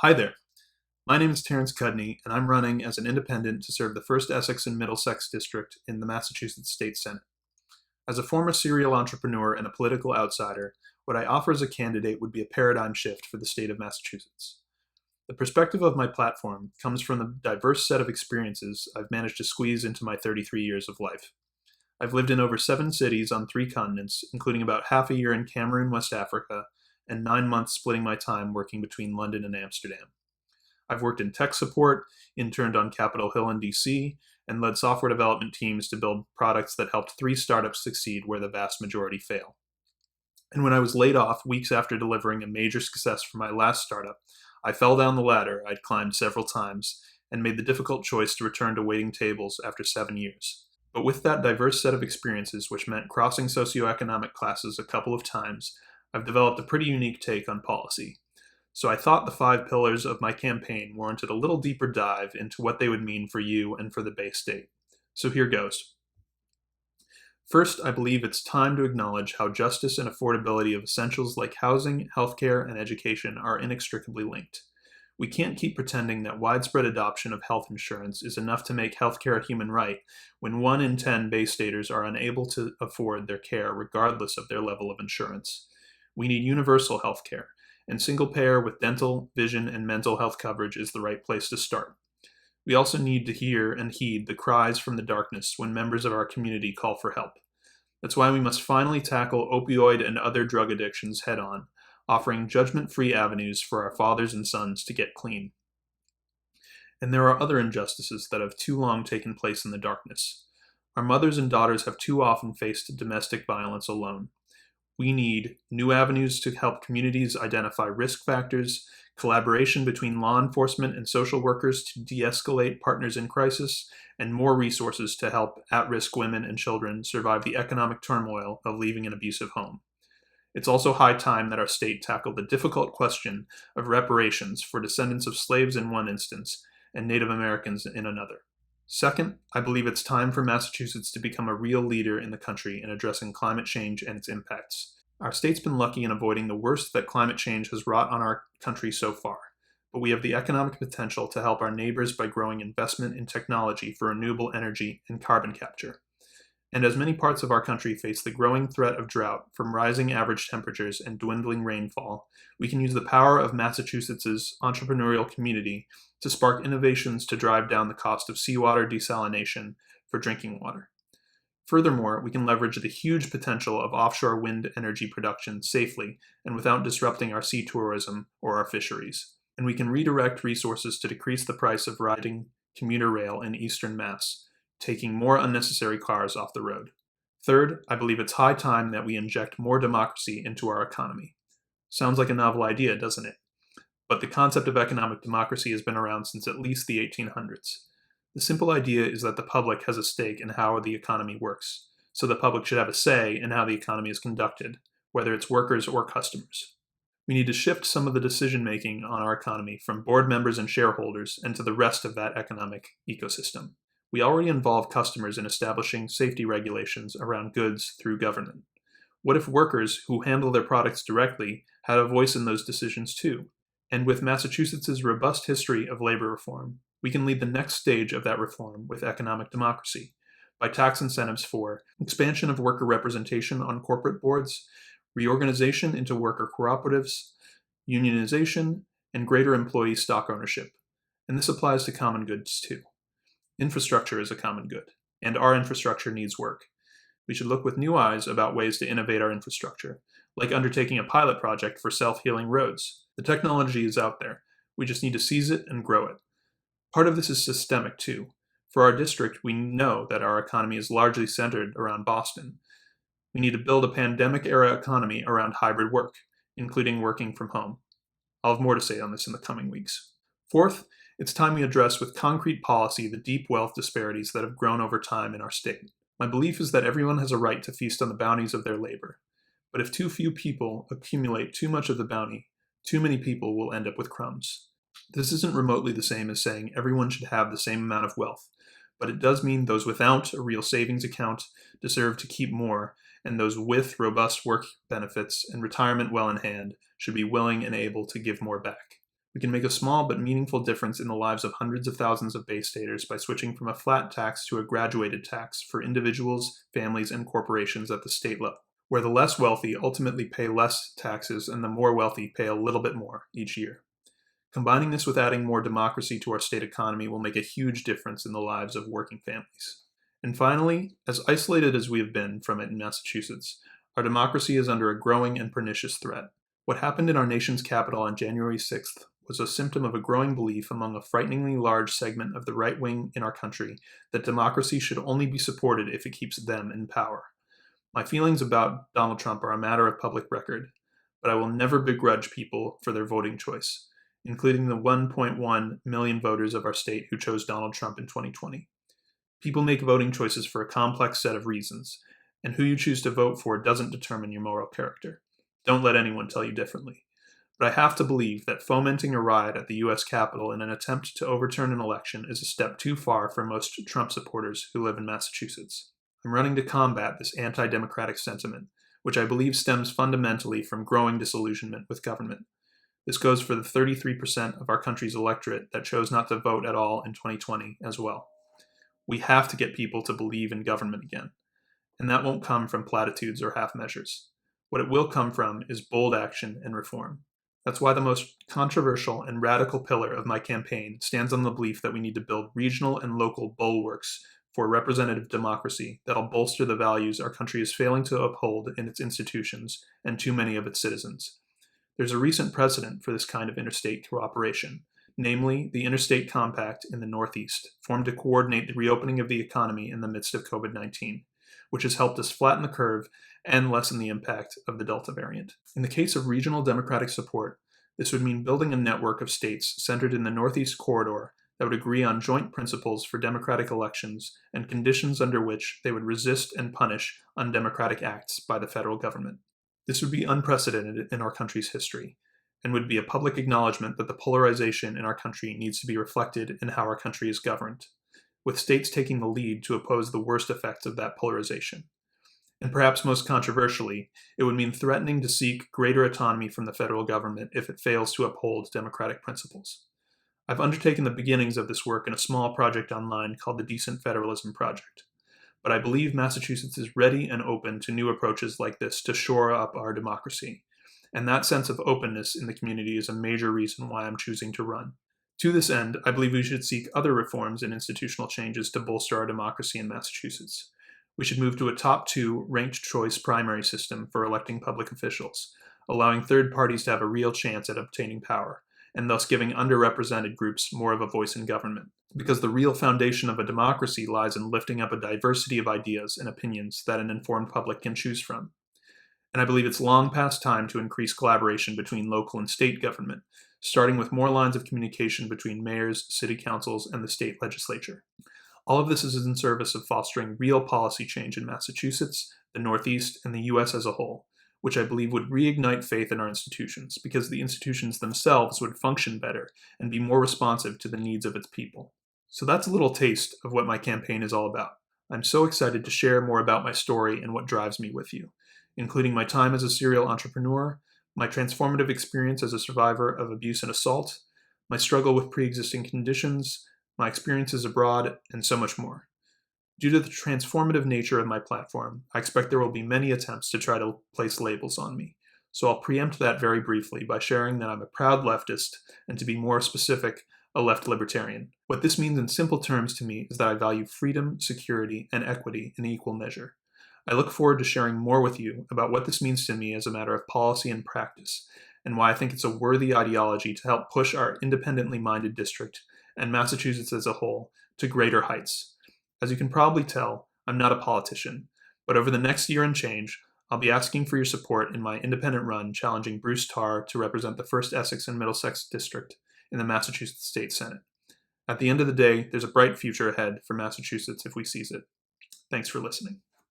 Hi there. My name is Terence Cudney, and I'm running as an independent to serve the 1st Essex and Middlesex District in the Massachusetts State Senate. As a former serial entrepreneur and a political outsider, what I offer as a candidate would be a paradigm shift for the state of Massachusetts. The perspective of my platform comes from the diverse set of experiences I've managed to squeeze into my 33 years of life. I've lived in over 7 cities on 3 continents, including about half a year in Cameroon, West Africa, and 9 months splitting my time working between London and Amsterdam. I've worked in tech support, interned on Capitol Hill in DC, and led software development teams to build products that helped 3 startups succeed where the vast majority fail. And when I was laid off weeks after delivering a major success for my last startup, I fell down the ladder I'd climbed several times and made the difficult choice to return to waiting tables after 7 years. But with that diverse set of experiences, which meant crossing socioeconomic classes a couple of times, I've developed a pretty unique take on policy. So I thought the 5 pillars of my campaign warranted a little deeper dive into what they would mean for you and for the Bay State. So here goes. First, I believe it's time to acknowledge how justice and affordability of essentials like housing, healthcare, and education are inextricably linked. We can't keep pretending that widespread adoption of health insurance is enough to make healthcare a human right when 1 in 10 Bay Staters are unable to afford their care regardless of their level of insurance. We need universal healthcare, and single payer with dental, vision, and mental health coverage is the right place to start. We also need to hear and heed the cries from the darkness when members of our community call for help. That's why we must finally tackle opioid and other drug addictions head on, offering judgment-free avenues for our fathers and sons to get clean. And there are other injustices that have too long taken place in the darkness. Our mothers and daughters have too often faced domestic violence alone. We need new avenues to help communities identify risk factors, collaboration between law enforcement and social workers to de-escalate partners in crisis, and more resources to help at-risk women and children survive the economic turmoil of leaving an abusive home. It's also high time that our state tackle the difficult question of reparations for descendants of slaves in one instance and Native Americans in another. Second, I believe it's time for Massachusetts to become a real leader in the country in addressing climate change and its impacts. Our state's been lucky in avoiding the worst that climate change has wrought on our country so far, but we have the economic potential to help our neighbors by growing investment in technology for renewable energy and carbon capture. And as many parts of our country face the growing threat of drought from rising average temperatures and dwindling rainfall, we can use the power of Massachusetts' entrepreneurial community to spark innovations to drive down the cost of seawater desalination for drinking water. Furthermore, we can leverage the huge potential of offshore wind energy production safely and without disrupting our sea tourism or our fisheries. And we can redirect resources to decrease the price of riding commuter rail in eastern Mass, taking more unnecessary cars off the road. Third, I believe it's high time that we inject more democracy into our economy. Sounds like a novel idea, doesn't it? But the concept of economic democracy has been around since at least the 1800s. The simple idea is that the public has a stake in how the economy works, so the public should have a say in how the economy is conducted, whether it's workers or customers. We need to shift some of the decision-making on our economy from board members and shareholders and to the rest of that economic ecosystem. We already involve customers in establishing safety regulations around goods through government. What if workers who handle their products directly had a voice in those decisions too? And with Massachusetts' robust history of labor reform, we can lead the next stage of that reform with economic democracy by tax incentives for expansion of worker representation on corporate boards, reorganization into worker cooperatives, unionization, and greater employee stock ownership. And this applies to common goods too. Infrastructure is a common good, and our infrastructure needs work. We should look with new eyes about ways to innovate our infrastructure, like undertaking a pilot project for self-healing roads. The technology is out there. We just need to seize it and grow it. Part of this is systemic too. For our district, we know that our economy is largely centered around Boston. We need to build a pandemic-era economy around hybrid work, including working from home. I'll have more to say on this in the coming weeks. Fourth, it's time we address with concrete policy the deep wealth disparities that have grown over time in our state. My belief is that everyone has a right to feast on the bounties of their labor. But if too few people accumulate too much of the bounty, too many people will end up with crumbs. This isn't remotely the same as saying everyone should have the same amount of wealth, but it does mean those without a real savings account deserve to keep more, and those with robust work benefits and retirement well in hand should be willing and able to give more back. We can make a small but meaningful difference in the lives of hundreds of thousands of Bay Staters by switching from a flat tax to a graduated tax for individuals, families, and corporations at the state level, where the less wealthy ultimately pay less taxes and the more wealthy pay a little bit more each year. Combining this with adding more democracy to our state economy will make a huge difference in the lives of working families. And finally, as isolated as we have been from it in Massachusetts, our democracy is under a growing and pernicious threat. What happened in our nation's capital on January 6th was a symptom of a growing belief among a frighteningly large segment of the right wing in our country that democracy should only be supported if it keeps them in power. My feelings about Donald Trump are a matter of public record, but I will never begrudge people for their voting choice, including the 1.1 million voters of our state who chose Donald Trump in 2020. People make voting choices for a complex set of reasons, and who you choose to vote for doesn't determine your moral character. Don't let anyone tell you differently. But I have to believe that fomenting a riot at the U.S. Capitol in an attempt to overturn an election is a step too far for most Trump supporters who live in Massachusetts. I'm running to combat this anti-democratic sentiment, which I believe stems fundamentally from growing disillusionment with government. This goes for the 33% of our country's electorate that chose not to vote at all in 2020 as well. We have to get people to believe in government again, and that won't come from platitudes or half measures. What it will come from is bold action and reform. That's why the most controversial and radical pillar of my campaign stands on the belief that we need to build regional and local bulwarks for representative democracy that'll bolster the values our country is failing to uphold in its institutions and too many of its citizens. There's a recent precedent for this kind of interstate cooperation, namely the Interstate Compact in the Northeast, formed to coordinate the reopening of the economy in the midst of COVID-19, which has helped us flatten the curve and lessen the impact of the Delta variant. In the case of regional Democratic support, this would mean building a network of states centered in the Northeast corridor that would agree on joint principles for democratic elections and conditions under which they would resist and punish undemocratic acts by the federal government. This would be unprecedented in our country's history, and would be a public acknowledgement that the polarization in our country needs to be reflected in how our country is governed, with states taking the lead to oppose the worst effects of that polarization. And perhaps most controversially, it would mean threatening to seek greater autonomy from the federal government if it fails to uphold democratic principles. I've undertaken the beginnings of this work in a small project online called the Decent Federalism Project, but I believe Massachusetts is ready and open to new approaches like this to shore up our democracy, and that sense of openness in the community is a major reason why I'm choosing to run. To this end, I believe we should seek other reforms and institutional changes to bolster our democracy in Massachusetts. We should move to a top 2 ranked choice primary system for electing public officials, allowing third parties to have a real chance at obtaining power, and thus giving underrepresented groups more of a voice in government. Because the real foundation of a democracy lies in lifting up a diversity of ideas and opinions that an informed public can choose from. And I believe it's long past time to increase collaboration between local and state government, starting with more lines of communication between mayors, city councils, and the state legislature. All of this is in service of fostering real policy change in Massachusetts, the Northeast, and the U.S. as a whole, which I believe would reignite faith in our institutions, because the institutions themselves would function better and be more responsive to the needs of its people. So that's a little taste of what my campaign is all about. I'm so excited to share more about my story and what drives me with you, including my time as a serial entrepreneur, my transformative experience as a survivor of abuse and assault, my struggle with pre-existing conditions, my experiences abroad, and so much more. Due to the transformative nature of my platform, I expect there will be many attempts to try to place labels on me. So I'll preempt that very briefly by sharing that I'm a proud leftist, and to be more specific, a left libertarian. What this means in simple terms to me is that I value freedom, security, and equity in equal measure. I look forward to sharing more with you about what this means to me as a matter of policy and practice, and why I think it's a worthy ideology to help push our independently minded district, and Massachusetts as a whole, to greater heights. As you can probably tell, I'm not a politician, but over the next year and change, I'll be asking for your support in my independent run challenging Bruce Tarr to represent the 1st Essex and Middlesex District in the Massachusetts State Senate. At the end of the day, there's a bright future ahead for Massachusetts if we seize it. Thanks for listening.